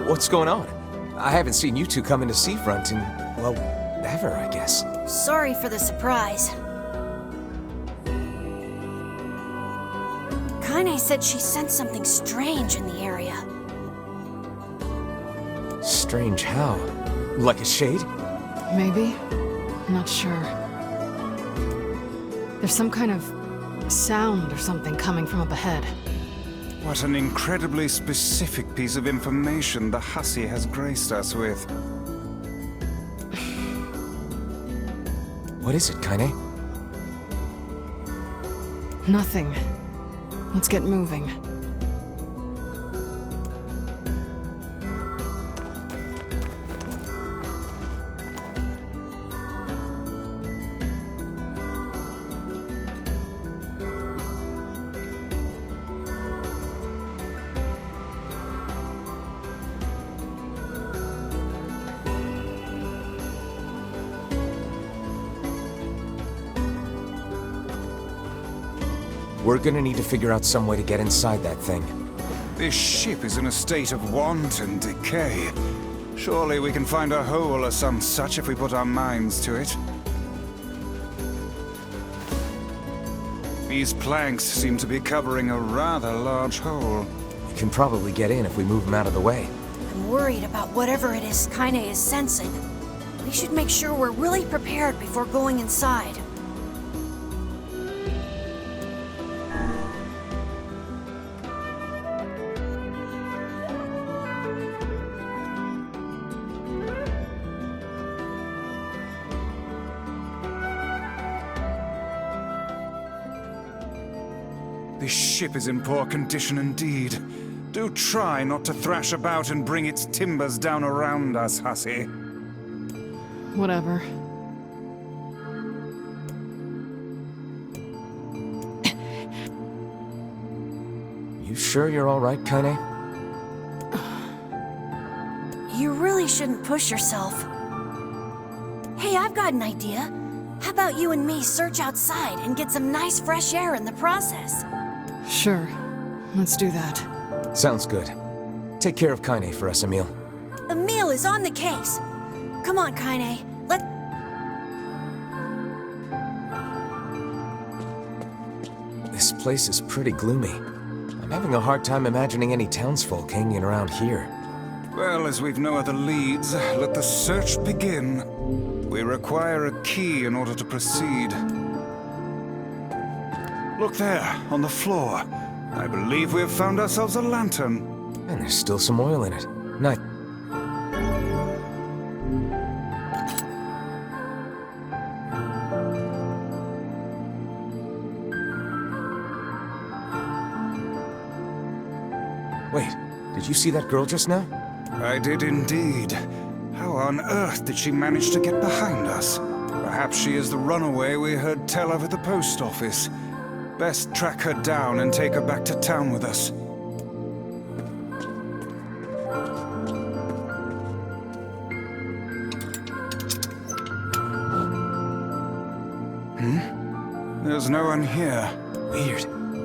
What's going on? I haven't seen you two come into Seafront in, well, ever, I guess. Sorry for the surprise. Kaine said she sensed something strange in the area. Strange how? Like a shade? Maybe? Not sure. There's some kind of sound or something coming from up ahead. What an incredibly specific piece of information the hussy has graced us with. What is it, Kaine? Nothing. Let's get moving. We're gonna need to figure out some way to get inside that thing. This ship is in a state of wanton decay. Surely we can find a hole or some such if we put our minds to it. These planks seem to be covering a rather large hole. We can probably get in if we move them out of the way. I'm worried about whatever it is Kaine is sensing. We should make sure we're really prepared before going inside. This ship is in poor condition indeed. Do try not to thrash about and bring its timbers down around us, hussy. Whatever. You sure you're all right, Kaine? You really shouldn't push yourself. Hey, I've got an idea. How about you and me search outside and get some nice fresh air in the process? Sure. Let's do that. Sounds good. Take care of Kaine for us, Emil. Emil is on the case. Come on, Kaine. This place is pretty gloomy. I'm having a hard time imagining any townsfolk hanging around here. Well, as we've no other leads, let the search begin. We require a key in order to proceed. Look there, on the floor. I believe we have found ourselves a lantern. And there's still some oil in it. Nice. Wait, did you see that girl just now? I did indeed. How on earth did she manage to get behind us? Perhaps she is the runaway we heard tell of at the post office. Best track her down and take her back to town with us. There's no one here. Weird.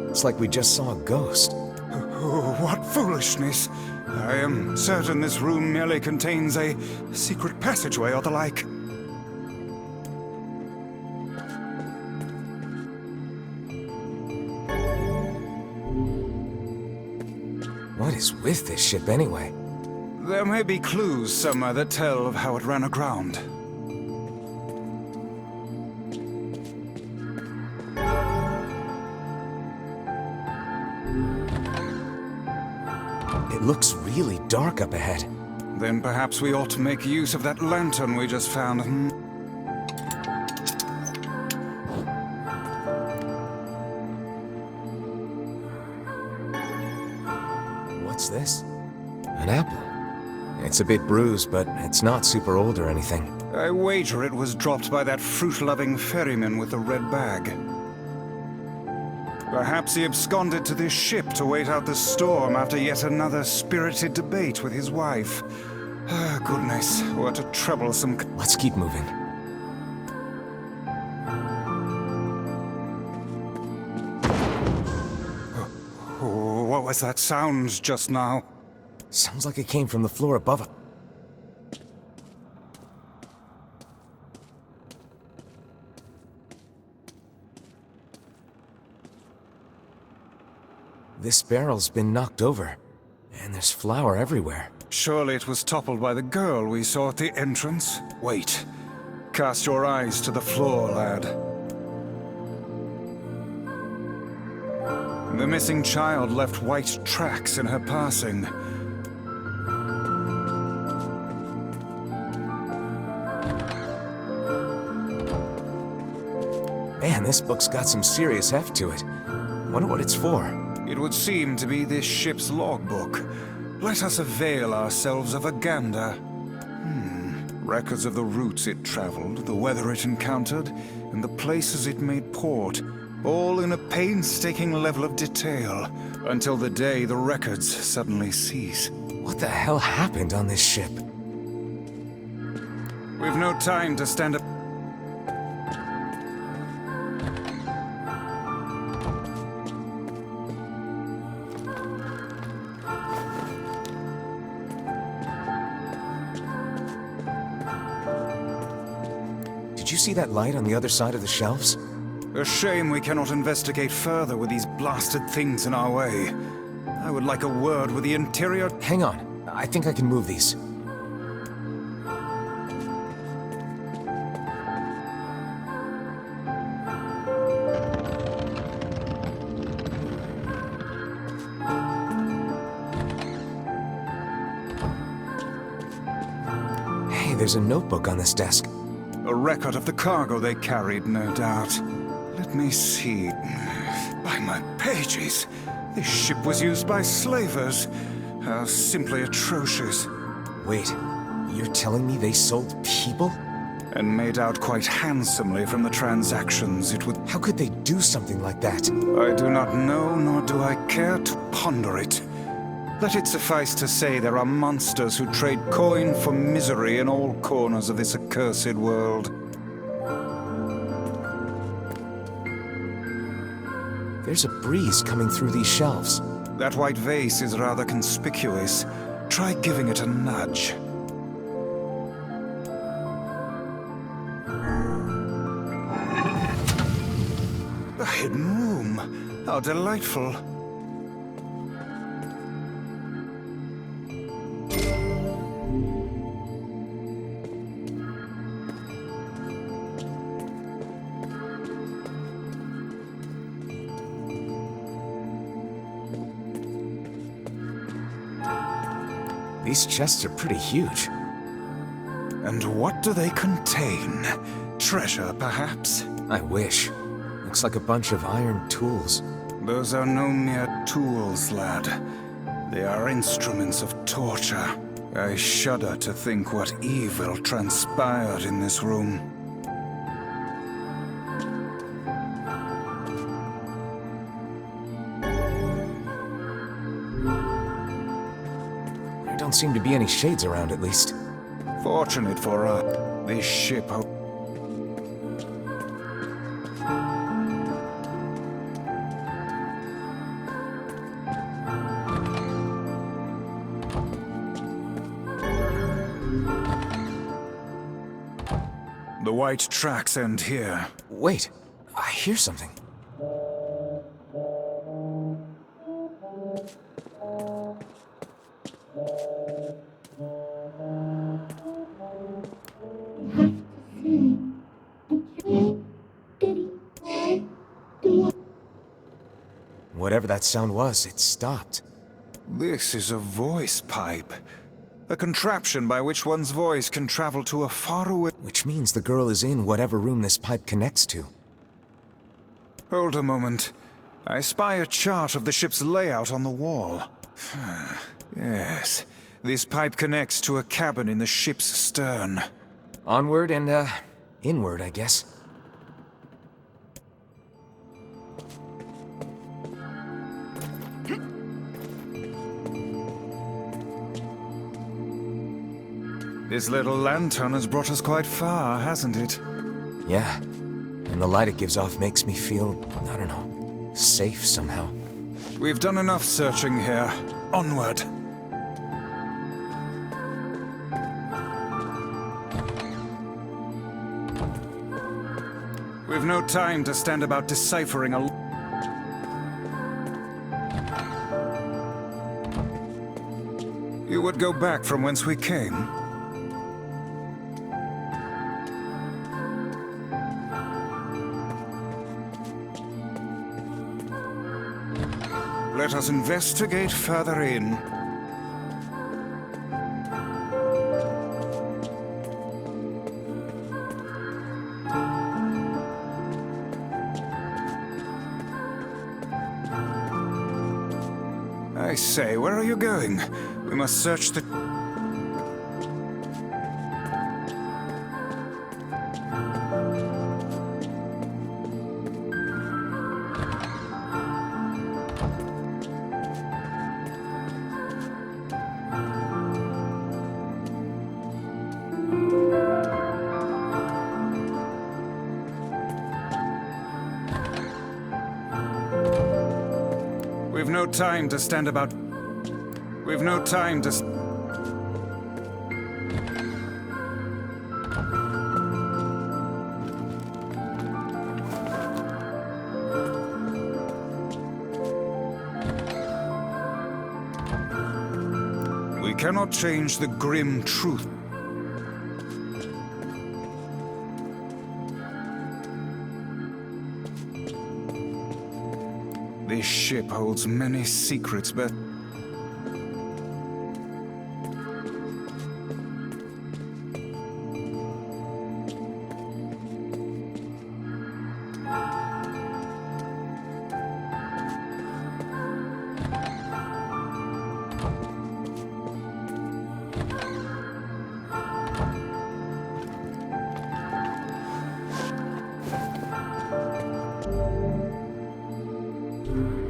It's like we just saw a ghost. Oh, what foolishness! I am certain this room merely contains a secret passageway or the like. What is with this ship anyway? There may be clues somewhere that tell of how it ran aground. It looks really dark up ahead. Then perhaps we ought to make use of that lantern we just found. What's this? An apple. It's a bit bruised, but it's not super old or anything. I wager it was dropped by that fruit-loving ferryman with the red bag. Perhaps he absconded to this ship to wait out the storm after yet another spirited debate with his wife. Ah, goodness, what a troublesome... Let's keep moving. Oh, what was that sound just now? Sounds like it came from the floor above us. This barrel's been knocked over, and there's flour everywhere. Surely it was toppled by the girl we saw at the entrance. Wait. Cast your eyes to the floor, lad. The missing child left white tracks in her passing. Man, this book's got some serious heft to it. Wonder what it's for. It would seem to be this ship's logbook. Let us avail ourselves of a gander. Records of the routes it traveled, the weather it encountered, and the places it made port, all in a painstaking level of detail, until the day the records suddenly cease. What the hell happened on this ship? We've no time to stand up. Did you see that light on the other side of the shelves? A shame we cannot investigate further with these blasted things in our way. I would like a word with the interior. Hang on. I think I can move these. Hey, there's a notebook on this desk. A record of the cargo they carried, no doubt. Let me see. By my pages, this ship was used by slavers. How simply atrocious. Wait, you're telling me they sold people? And made out quite handsomely from the transactions it would... How could they do something like that? I do not know, nor do I care to ponder it. Let it suffice to say there are monsters who trade coin for misery in all corners of this accursed world. There's a breeze coming through these shelves. That white vase is rather conspicuous. Try giving it a nudge. A hidden room. How delightful. These chests are pretty huge. And what do they contain? Treasure, perhaps? I wish. Looks like a bunch of iron tools. Those are no mere tools, lad. They are instruments of torture. I shudder to think what evil transpired in this room. There don't seem to be any shades around, at least. Fortunate for us, this ship... The white tracks end here. Wait, I hear something. Whatever that sound was, it stopped. This is a voice pipe. A contraption by which one's voice can travel to a faraway... Which means the girl is in whatever room this pipe connects to. Hold a moment. I spy a chart of the ship's layout on the wall. Yes. This pipe connects to a cabin in the ship's stern. Onward and, inward, I guess. This little lantern has brought us quite far, hasn't it? Yeah. And the light it gives off makes me feel, I don't know, safe somehow. We've done enough searching here. Onward. We've no time to stand about deciphering a... You would go back from whence we came? Let us investigate further in. I say, where are you going? We must search the... We've no time to stand about... We've no time to... We cannot change the grim truth. This ship holds many secrets, but...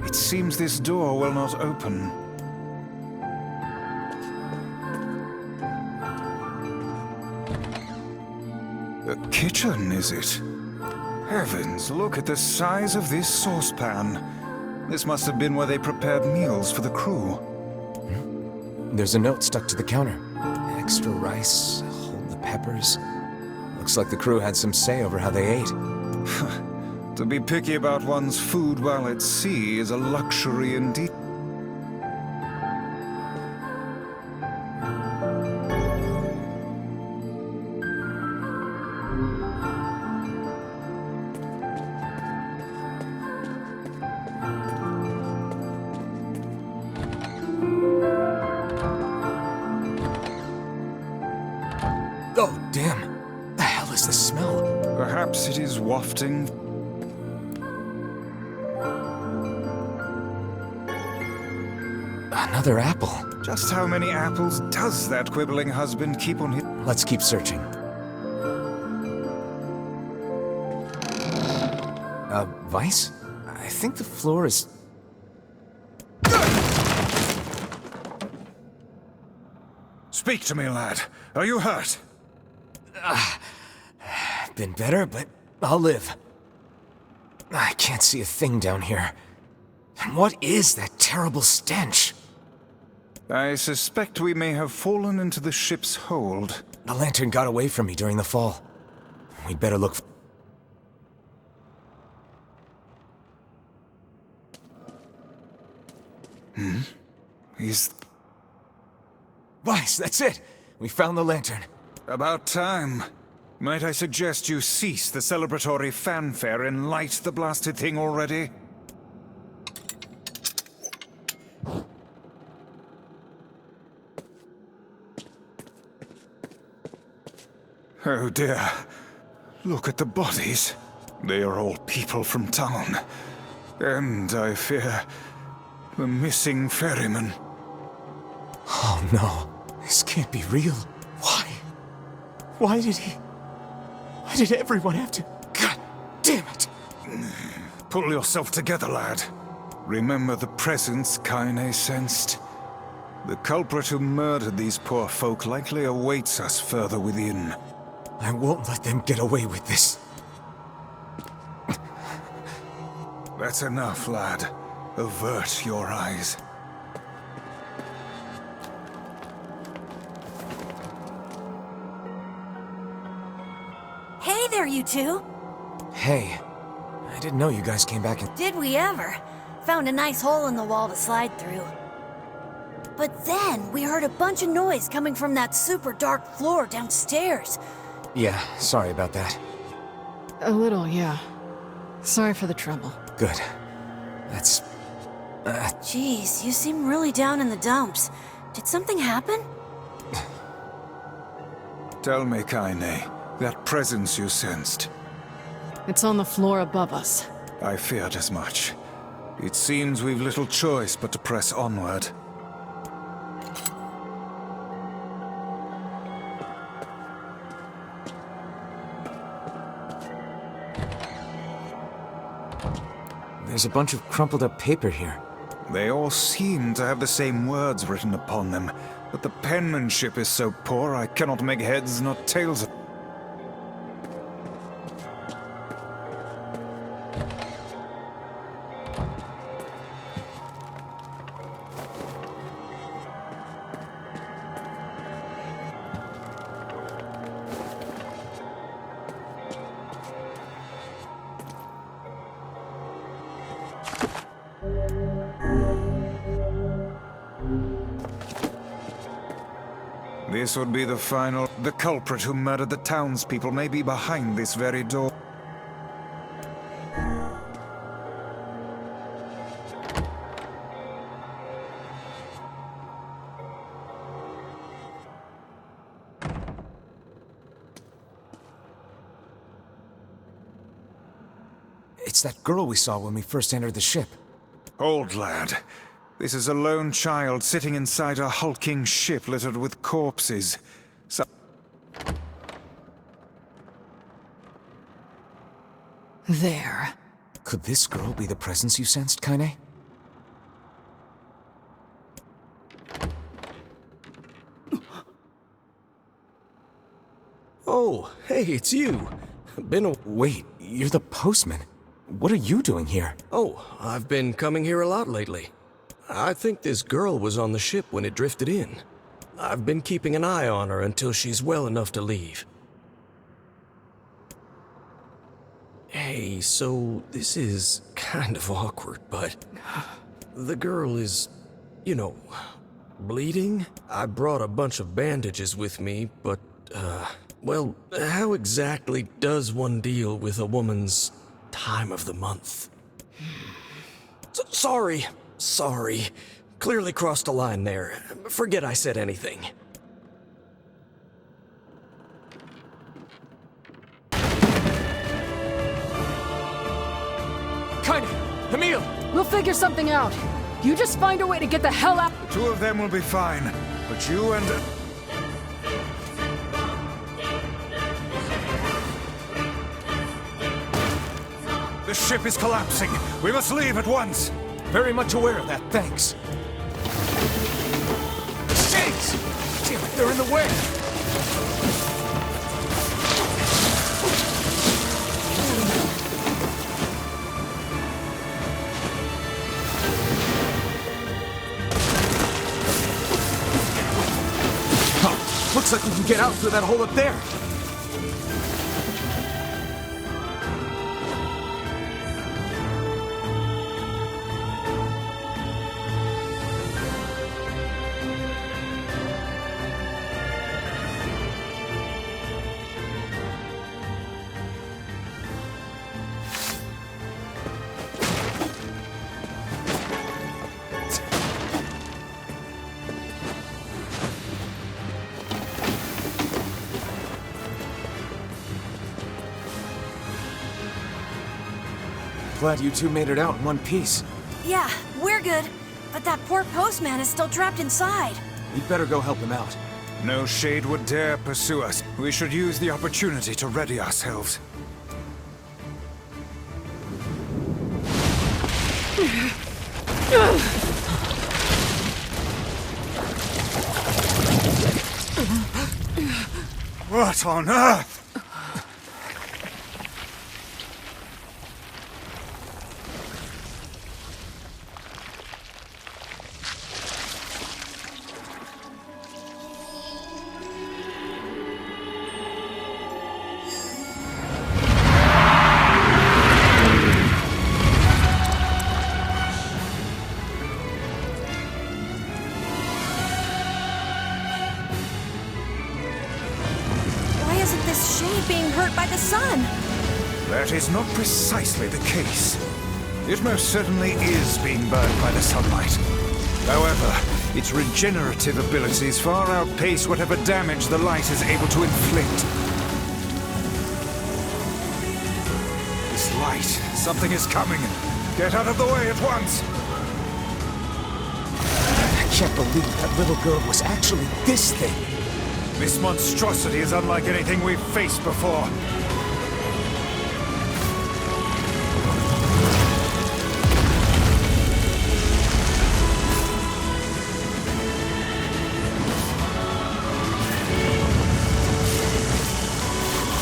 It seems this door will not open. A kitchen, is it? Heavens, look at the size of this saucepan. This must have been where they prepared meals for the crew. There's a note stuck to the counter. Extra rice, hold the peppers. Looks like the crew had some say over how they ate. To be picky about one's food while at sea is a luxury indeed. Oh, damn. The hell is the smell? Perhaps it is wafting. Another apple. Just how many apples does that quibbling husband keep on his... Let's keep searching. Vice? I think the floor is... Speak to me, lad. Are you hurt? Been better, but I'll live. I can't see a thing down here. And what is that terrible stench? I suspect we may have fallen into the ship's hold. The lantern got away from me during the fall. We'd better look... He's... Vice, that's it! We found the lantern. About time. Might I suggest you cease the celebratory fanfare and light the blasted thing already? Oh dear. Look at the bodies. They are all people from town. And, I fear, the missing ferryman. Oh no, this can't be real. Why? Why did everyone have to... God damn it! Pull yourself together, lad. Remember the presence Kaine sensed. The culprit who murdered these poor folk likely awaits us further within. I won't let them get away with this. That's enough, lad. Avert your eyes. Hey there, you two. Hey, I didn't know you guys came back and... Did we ever? Found a nice hole in the wall to slide through. But then we heard a bunch of noise coming from that super dark floor downstairs. Yeah, sorry about that. A little, yeah. Sorry for the trouble. Good. That's... Jeez, you seem really down in the dumps. Did something happen? Tell me, Kaine, that presence you sensed. It's on the floor above us. I feared as much. It seems we've little choice but to press onward. There's a bunch of crumpled up paper here. They all seem to have the same words written upon them, but the penmanship is so poor I cannot make heads nor tails of it. This would be the final... The culprit who murdered the townspeople may be behind this very door. It's that girl we saw when we first entered the ship. Old lad, this is a lone child sitting inside a hulking ship littered with corpses. There. Could this girl be the presence you sensed, Kaine? Oh, hey, it's you. Wait, you're the postman. What are you doing here? Oh, I've been coming here a lot lately. I think this girl was on the ship when it drifted in. I've been keeping an eye on her until she's well enough to leave. Hey, so this is kind of awkward, but the girl is, you know, bleeding. I brought a bunch of bandages with me, but, well, how exactly does one deal with a woman's time of the month? Sorry. Clearly crossed a line there. Forget I said anything. Kaine! Emil! We'll figure something out. You just find a way to get the hell out. The two of them will be fine, but you and... The ship is collapsing. We must leave at once. Very much aware of that, thanks. Shakes! Damn it, they're in the way! Oh, looks like we can get out through that hole up there. Glad you two made it out in one piece. Yeah, we're good. But that poor postman is still trapped inside. We'd better go help him out. No shade would dare pursue us. We should use the opportunity to ready ourselves. What on earth? of being hurt by the sun. That is not precisely the case. It most certainly is being burned by the sunlight. However, its regenerative abilities far outpace whatever damage the light is able to inflict. This light, something is coming. Get out of the way at once! I can't believe that little girl was actually this thing. This monstrosity is unlike anything we've faced before.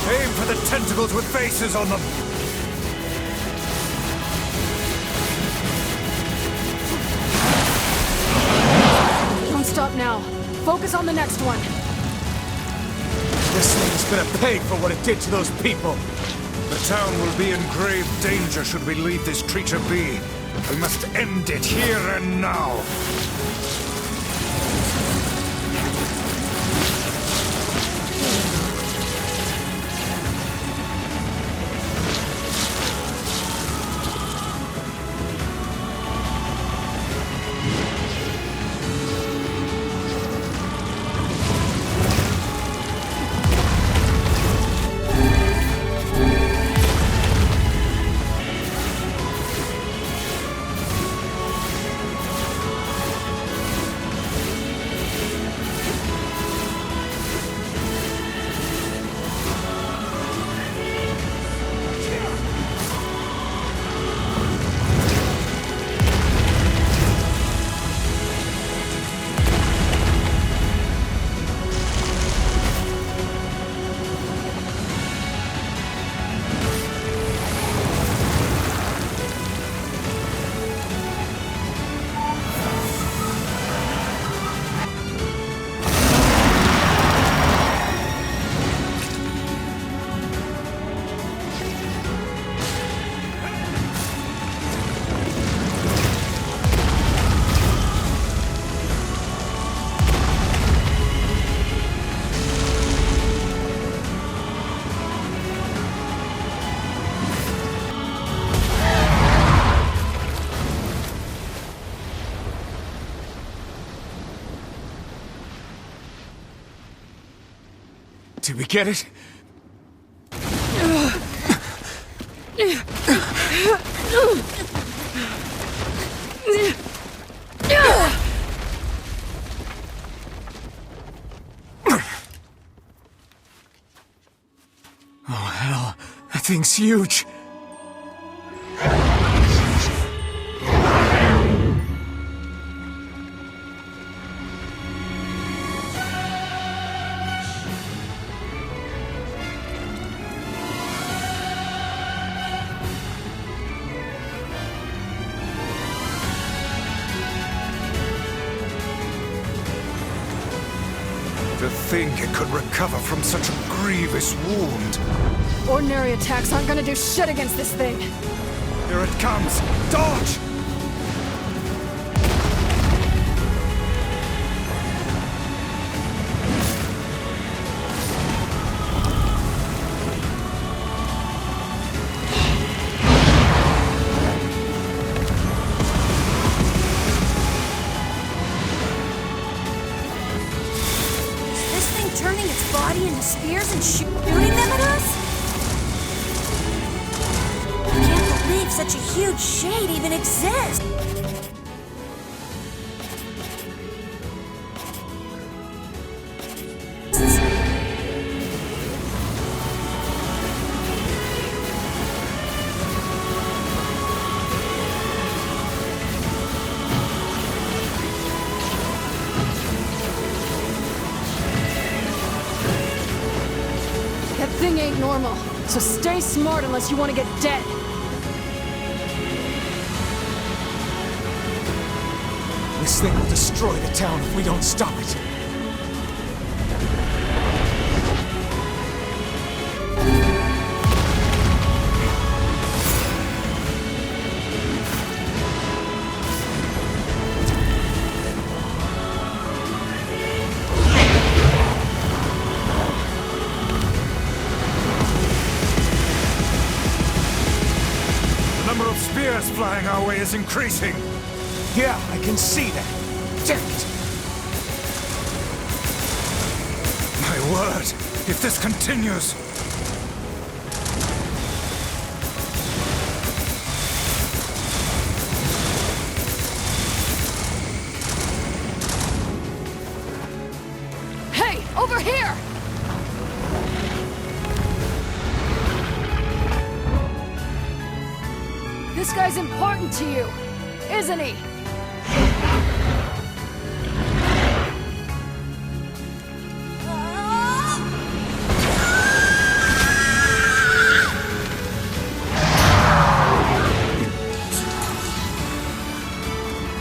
Aim for the tentacles with faces on them! Don't stop now. Focus on the next one. This thing's gonna pay for what it did to those people. The town will be in grave danger should we leave this creature be. We must end it here and now. Did we get it? Oh, hell. That thing's huge. To think it could recover from such a grievous wound. Ordinary attacks aren't gonna do shit against this thing. Here it comes! Dodge! Turning its body into spears and shooting them at us? I can't believe such a huge shade even exists. That thing ain't normal, so stay smart unless you want to get dead. This thing will destroy the town if we don't stop it. runaway is increasing. Yeah, I can see that. Damn it! My word, if this continues... Hey, over here! This guy's important to you, isn't he?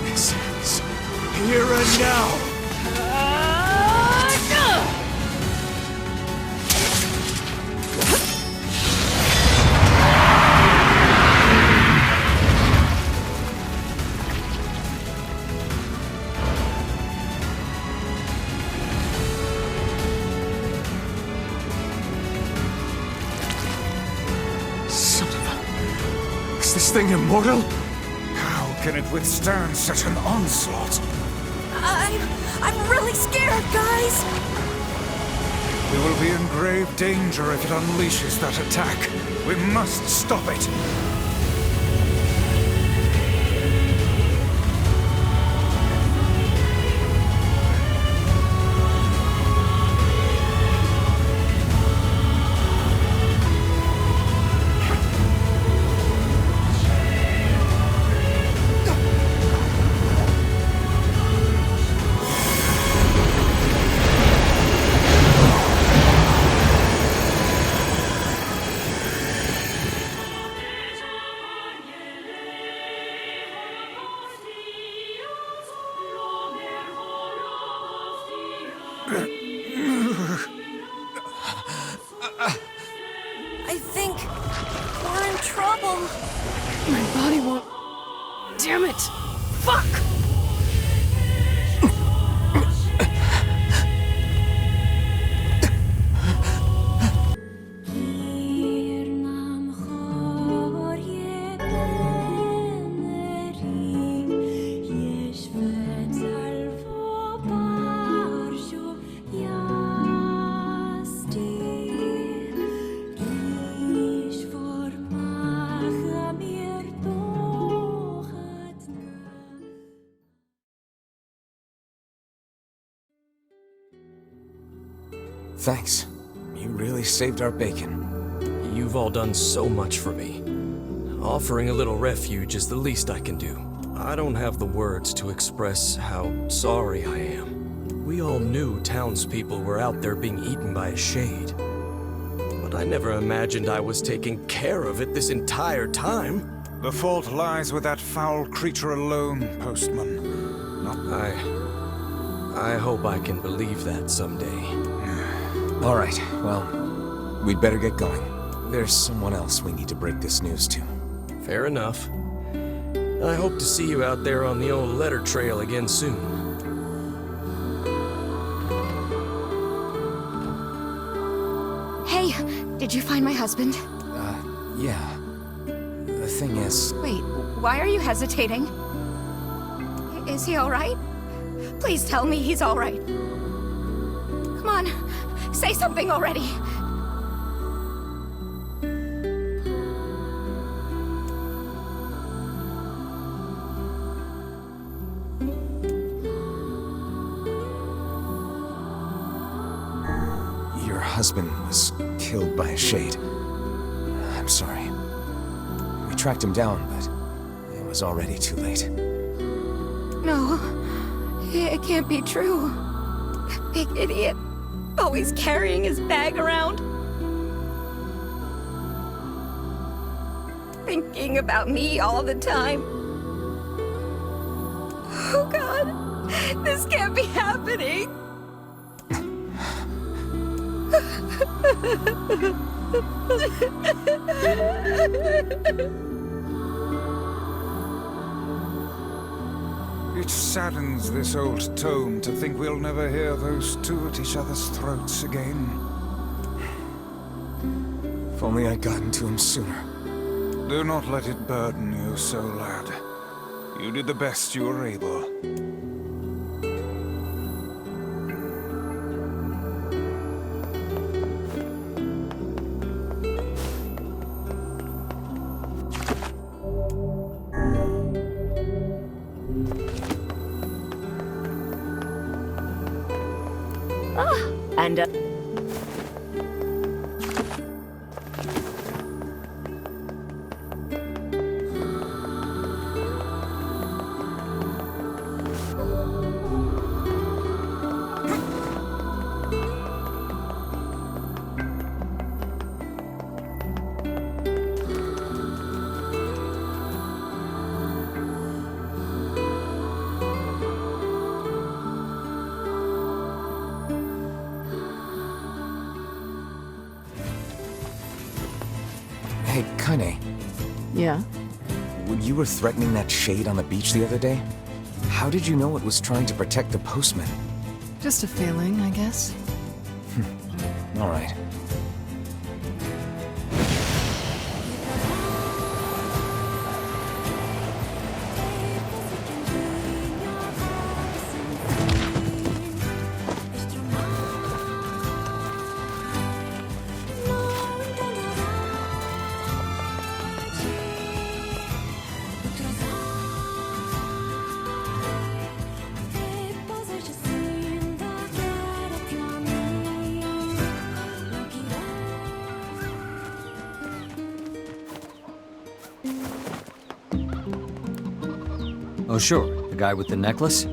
This is here and now. Son of a... Is this thing immortal? How can it withstand such an onslaught? I'm really scared, guys! We will be in grave danger if it unleashes that attack. We must stop it. I think we're in trouble. My body won't... Damn it! Fuck! Thanks. You really saved our bacon. You've all done so much for me. Offering a little refuge is the least I can do. I don't have the words to express how sorry I am. We all knew townspeople were out there being eaten by a shade. But I never imagined I was taking care of it this entire time. The fault lies with that foul creature alone, Postman. Not I hope I can believe that someday. All right, well, we'd better get going. There's someone else we need to break this news to. Fair enough. I hope to see you out there on the old letter trail again soon. Hey, did you find my husband? Yeah. The thing is... Wait, why are you hesitating? Is he all right? Please tell me he's all right. Come on, say something already. Your husband was killed by a shade. I'm sorry. We tracked him down, but it was already too late. No, it can't be true. That big idiot, always carrying his bag around. Thinking about me all the time. Oh God, this can't be happening. It saddens this old tome to think we'll never hear those two at each other's throats again. If only I'd gotten to him sooner. Do not let it burden you so, lad. You did the best you were able. And, Hey, Kaine, yeah? when you were threatening that shade on the beach the other day, how did you know it was trying to protect the postman? Just a feeling, I guess. All right. Oh, sure. The guy with the necklace?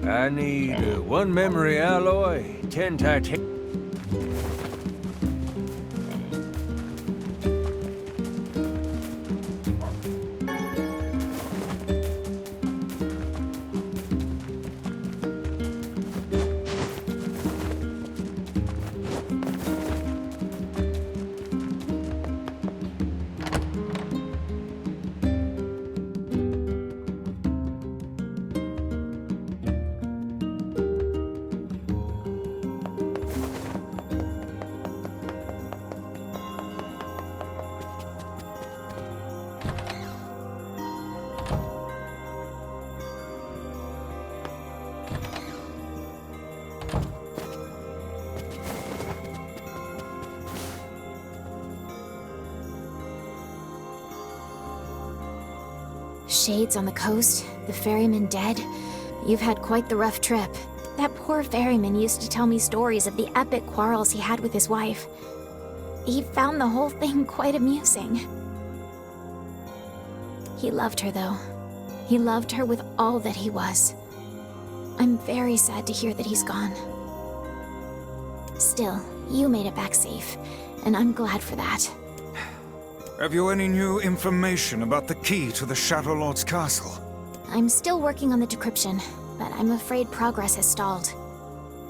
I need 1 memory alloy, 10 titanium. Shades on the coast, the ferryman dead. You've had quite the rough trip. That poor ferryman used to tell me stories of the epic quarrels he had with his wife. He found the whole thing quite amusing. He loved her, though. He loved her with all that he was. I'm very sad to hear that he's gone. Still, you made it back safe, and I'm glad for that. Have you any new information about the key to the Shadow Lord's castle? I'm still working on the decryption, but I'm afraid progress has stalled.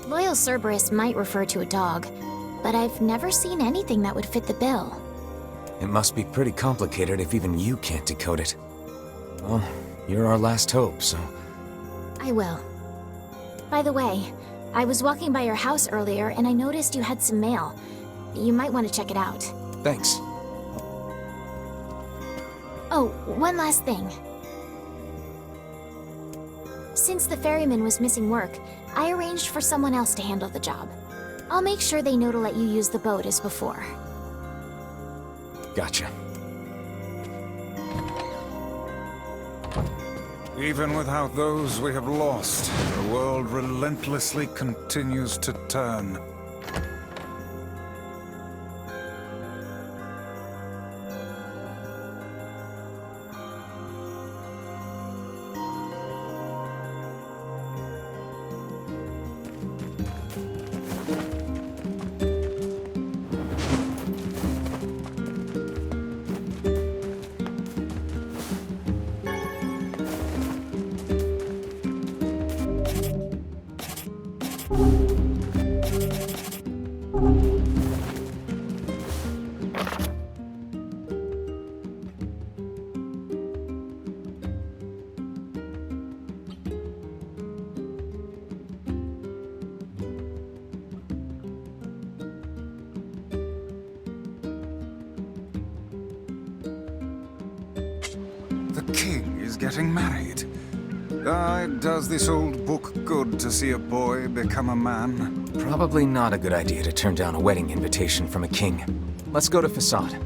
Loyal Cerberus might refer to a dog, but I've never seen anything that would fit the bill. It must be pretty complicated if even you can't decode it. Well, you're our last hope, so... I will. By the way, I was walking by your house earlier and I noticed you had some mail. You might want to check it out. Thanks. Oh, one last thing. Since the ferryman was missing work, I arranged for someone else to handle the job. I'll make sure they know to let you use the boat as before. Gotcha. Even without those we have lost, the world relentlessly continues to turn. The king is getting married. Does this old book good to see a boy become a man? Probably not a good idea to turn down a wedding invitation from a king. Let's go to Facade.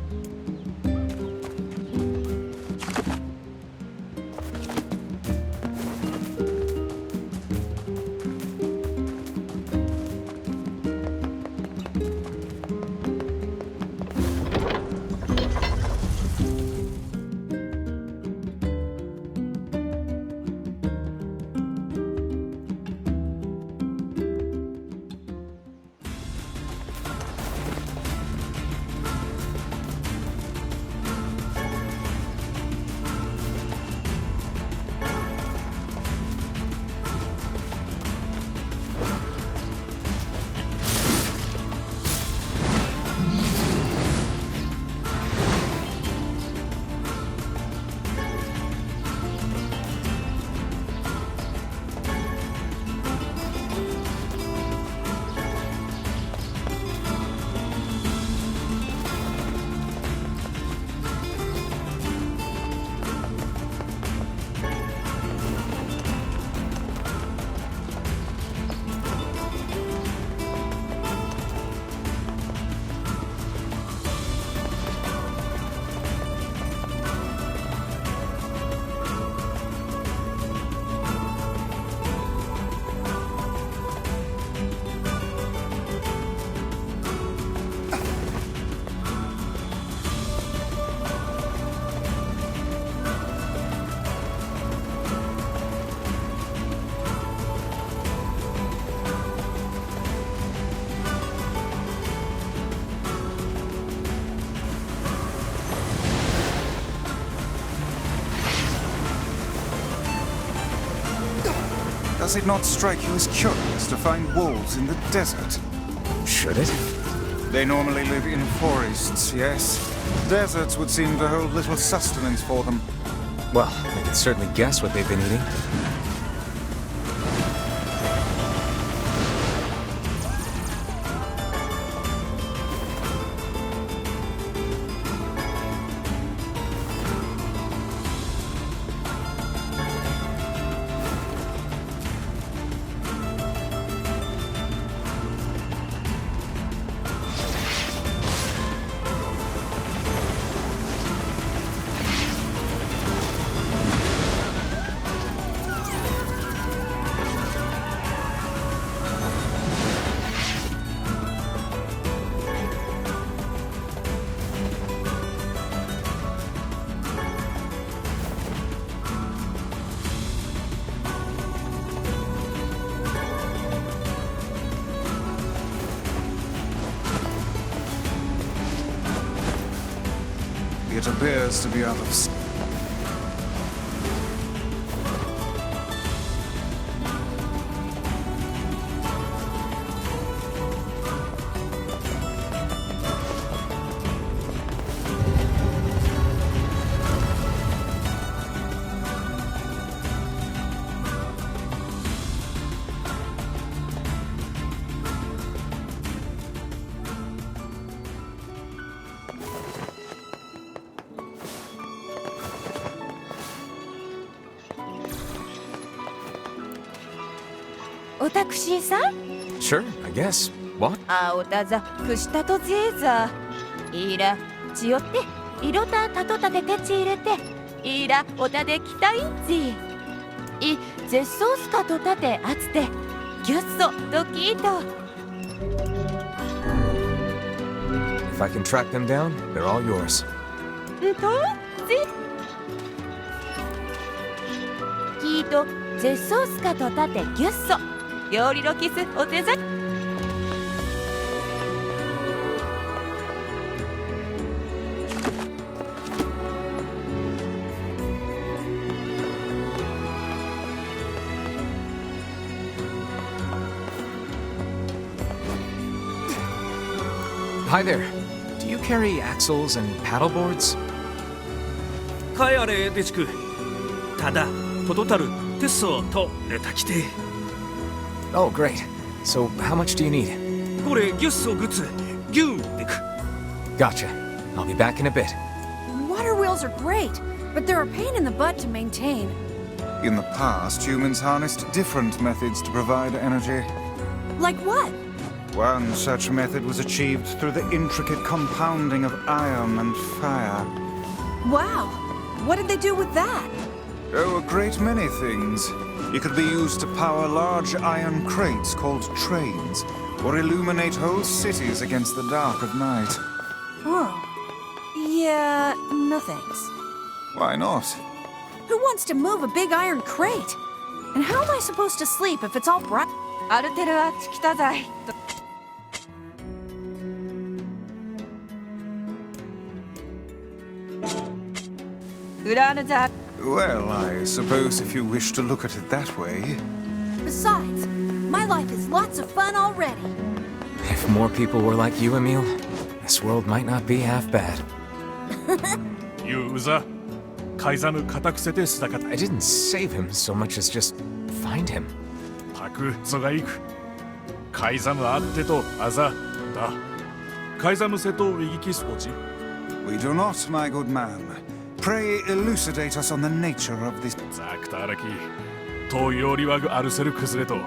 Does it not strike you as curious to find wolves in the desert? Should it? They normally live in forests, yes? Deserts would seem to hold little sustenance for them. Well, we can certainly guess what they've been eating. It appears to be out of sight. Sure, I guess. What? If I can track them down, they're all yours. Hi there. Do you carry axles and paddleboards? カイアレデチクただトトタルテッソとレタキテ Oh, great. So, how much do you need? これギュッソグツギュンデク Gotcha. I'll be back in a bit. Water wheels are great, but they're a pain in the butt to maintain. In the past, humans harnessed different methods to provide energy. Like what? One such method was achieved through the intricate compounding of iron and fire. Wow. What did they do with that? Oh, a great many things. It could be used to power large iron crates called trains, or illuminate whole cities against the dark of night. Oh. Yeah, no thanks. Why not? Who wants to move a big iron crate? And how am I supposed to sleep if it's all bright? アルテルアチキタザイ。裏のザ。 Well, I suppose if you wish to look at it that way. Besides, my life is lots of fun already. If more people were like you, Emil, this world might not be half bad. Yuza, Kaizamu katakusete sudakata. I didn't save him so much as just find him. Taku zogaiku. Kaizamu atte to aza da. Kaizamu seto wigiki spochi. We do not, my good man. Pray elucidate us on the nature of this. Zakutaraki. To yoriwagu aruseru kuzure to.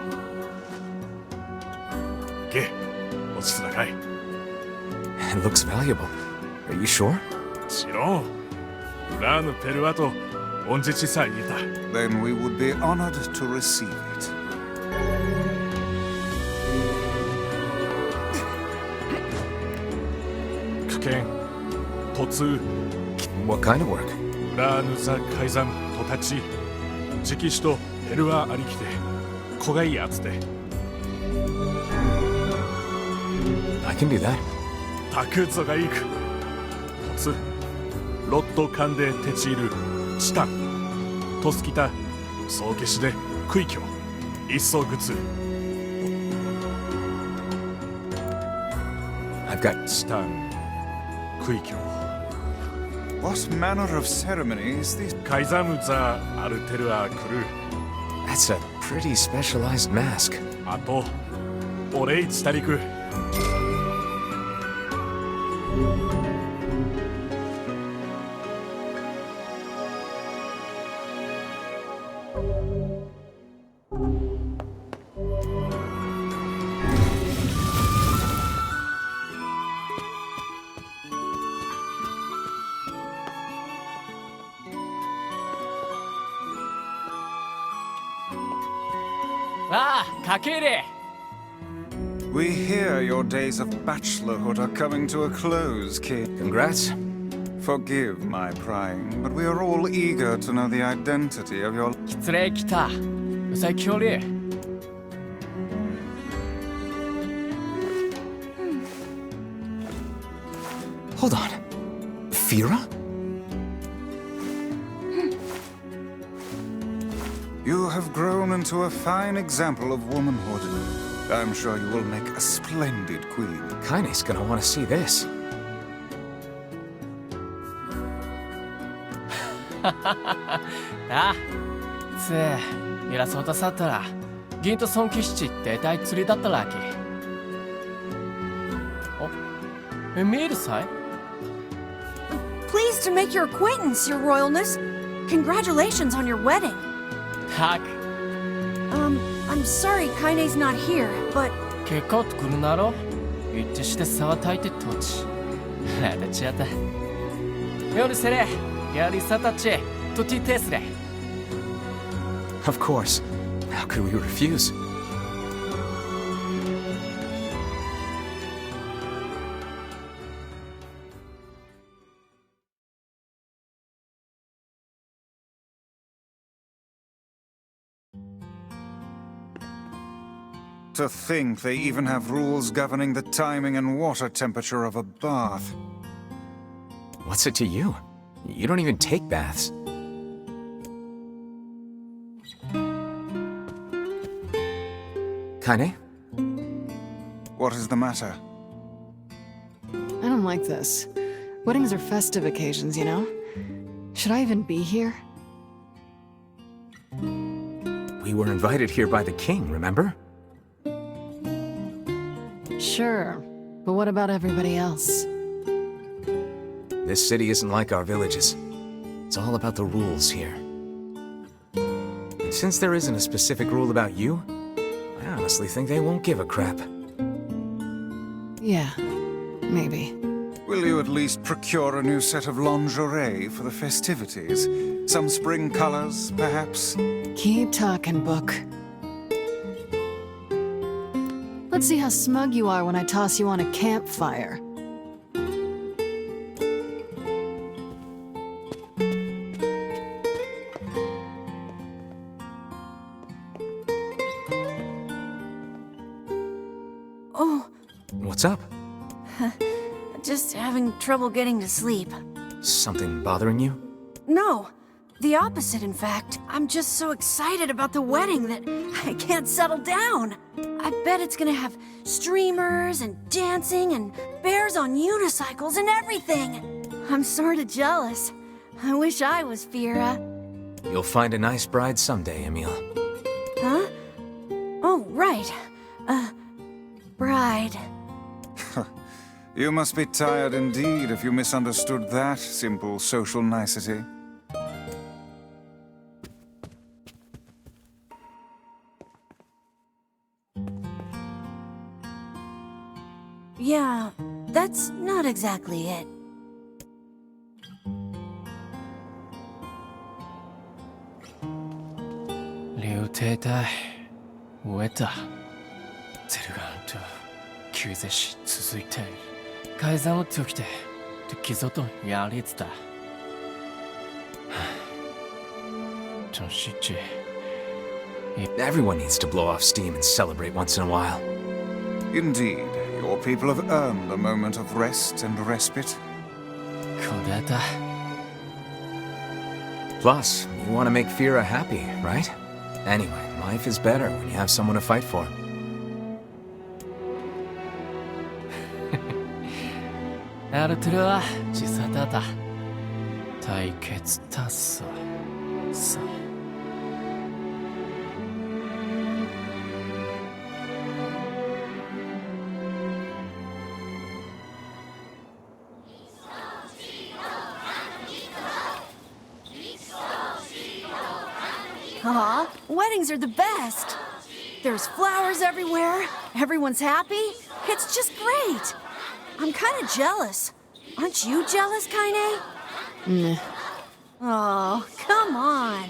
Ge, ochisudakai. It looks valuable. Are you sure? しろ裏のペルワと恩知さ言えた Then we would be honored to receive it. Kaken, Totsu. What kind of work? 裏のザ改ざんとたち直使とペルワありきで子がいいやつで I can do that. タクゾがいくTotsuロットカンデテチールチタントスキタ総消しでクイキョ一層グツ I've got チタンクイキョ What manner of ceremony is this? カイザムザアルテルアクル That's a pretty specialized mask. あとオレイチタリク We hear your days of bachelorhood are coming to a close, kid. Congrats. Forgive my prying, but we are all eager to know the identity of your... 失礼来た。最強で。Hold on. Fira? You have grown into a fine example of womanhood. I'm sure you will make a splendid queen. Kaine's gonna want to see this. あ、つえ、いらそうとさったら、銀と損気七って大釣りだったらき。お、見えるさい Pleased to make your acquaintance, Your Royalness. Congratulations on your wedding. たく。I'm sorry Kaine's not here, but... 結構とくるなろ一致して差たいてとち。あたちやった。夜せれ、やりさたち、とティテスレ。Of course. How could we refuse? To think they even have rules governing the timing and water temperature of a bath. What's it to you? You don't even take baths. Kaine? What is the matter? I'm like this. Weddings are festive occasions, you know? Should I even be here? We were invited here by the king, remember? Sure, but what about everybody else? This city isn't like our villages. It's all about the rules here. And since there isn't a specific rule about you, I honestly think they won't give a crap. Yeah, maybe. Will you at least procure a new set of lingerie for the festivities? Some spring colors, perhaps? Keep talking, Book. Let's see how smug you are when I toss you on a campfire. Oh. What's up? Just having trouble getting to sleep. Something bothering you? No, the opposite, in fact. I'm just so excited about the wedding that I can't settle down. I bet it's gonna have streamers and dancing and bears on unicycles and everything. I'm sorta jealous. I wish I was Fira. You'll find a nice bride someday, Emil. Huh? Oh, right. Bride. You must be tired indeed if you misunderstood that simple social nicety. Yeah, that's not exactly it. Liu Teta, Weta. ゼルガンと救世し続いている。改ざんをつきて、キゾとやりつた。真实地。Everyone needs to blow off steam and celebrate once in a while. Indeed, your people have earned a moment of rest and respite. Kodeta. Plus, you want to make Fira happy, right? Anyway, life is better when you have someone to fight for. Arturo, Chisatata. Taiketsu tasso. So. Aw, weddings are the best. There's flowers everywhere. Everyone's happy. It's just great. I'm kind of jealous. Aren't you jealous, Kaine? Nah. Oh, come on.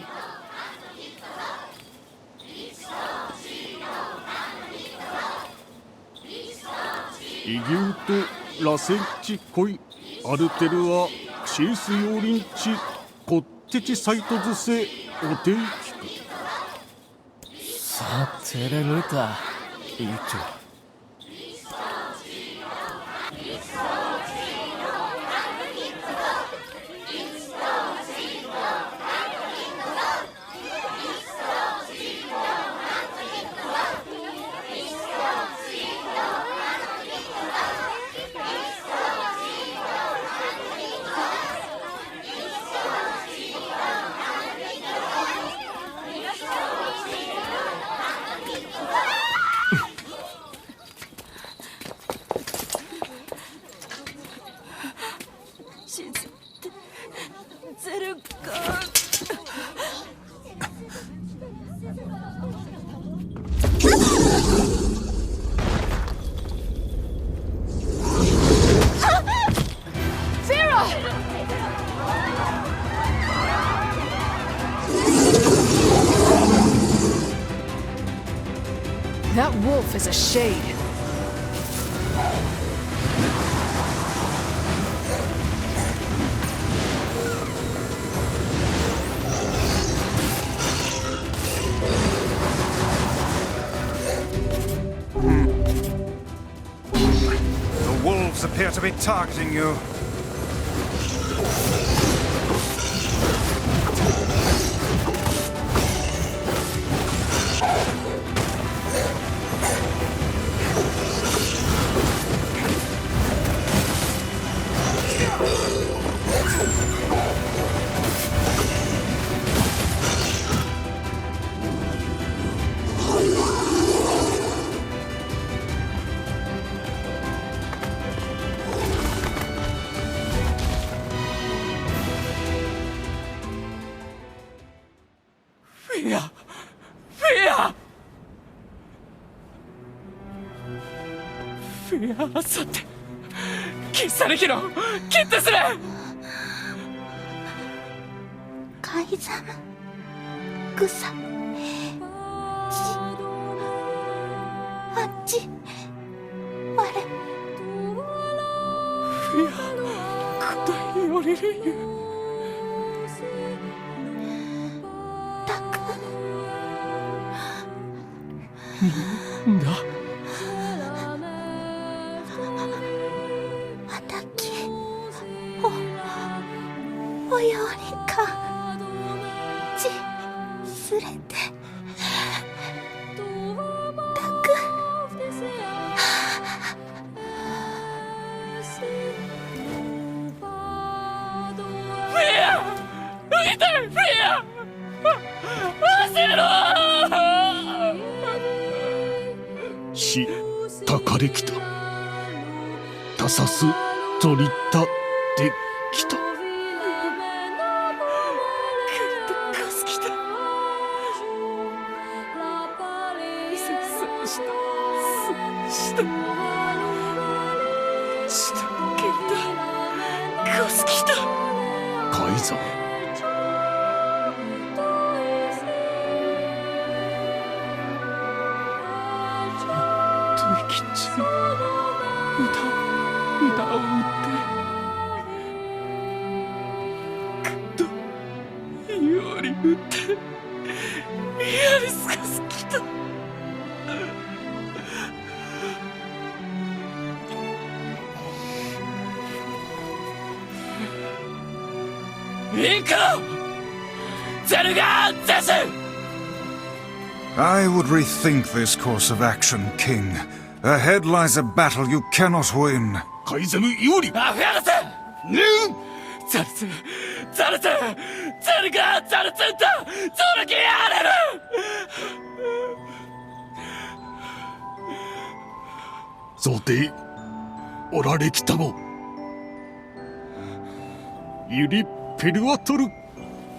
Igiutu Lasenchi Koi Arteru Chis Yorinchi Kottechi Saito Zuse Oteikiku. Satereruta. Itu. That wolf is a shade. The wolves appear to be targeting you. さて決されきろ決定する海山草あっち我いや答えよりるゆたくんだわたきおよりかちすれてたくフレア見てフレア焦ろしたかれきたたさすとりたできた海山生きちゅう歌を打ってくっとより打ってやりすかすきた行こうゼルガーゼス I would rethink this course of action, King. Ahead lies a battle you cannot win. 海ザムよりアフェルセザルツザルツゼルガーザルツンとゾルキアレル想定おられきたもユリペルワトル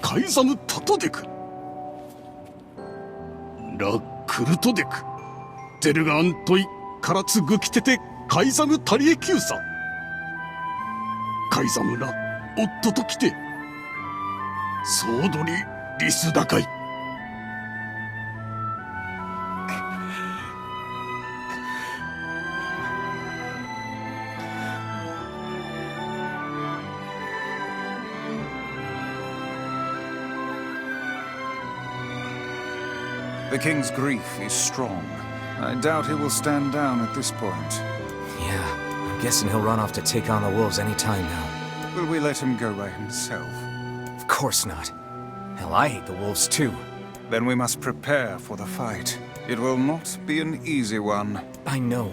カイザムタトデクラクルトデクゼルガアントイカラツグキテテカイザムタリエキューサカイザムラ夫と来てソードリリスダカイThe king's grief is strong. I doubt he will stand down at this point. Yeah, I'm guessing he'll run off to take on the wolves any time now. Will we let him go by himself? Of course not. Hell, I hate the wolves too. Then we must prepare for the fight. It will not be an easy one. I know.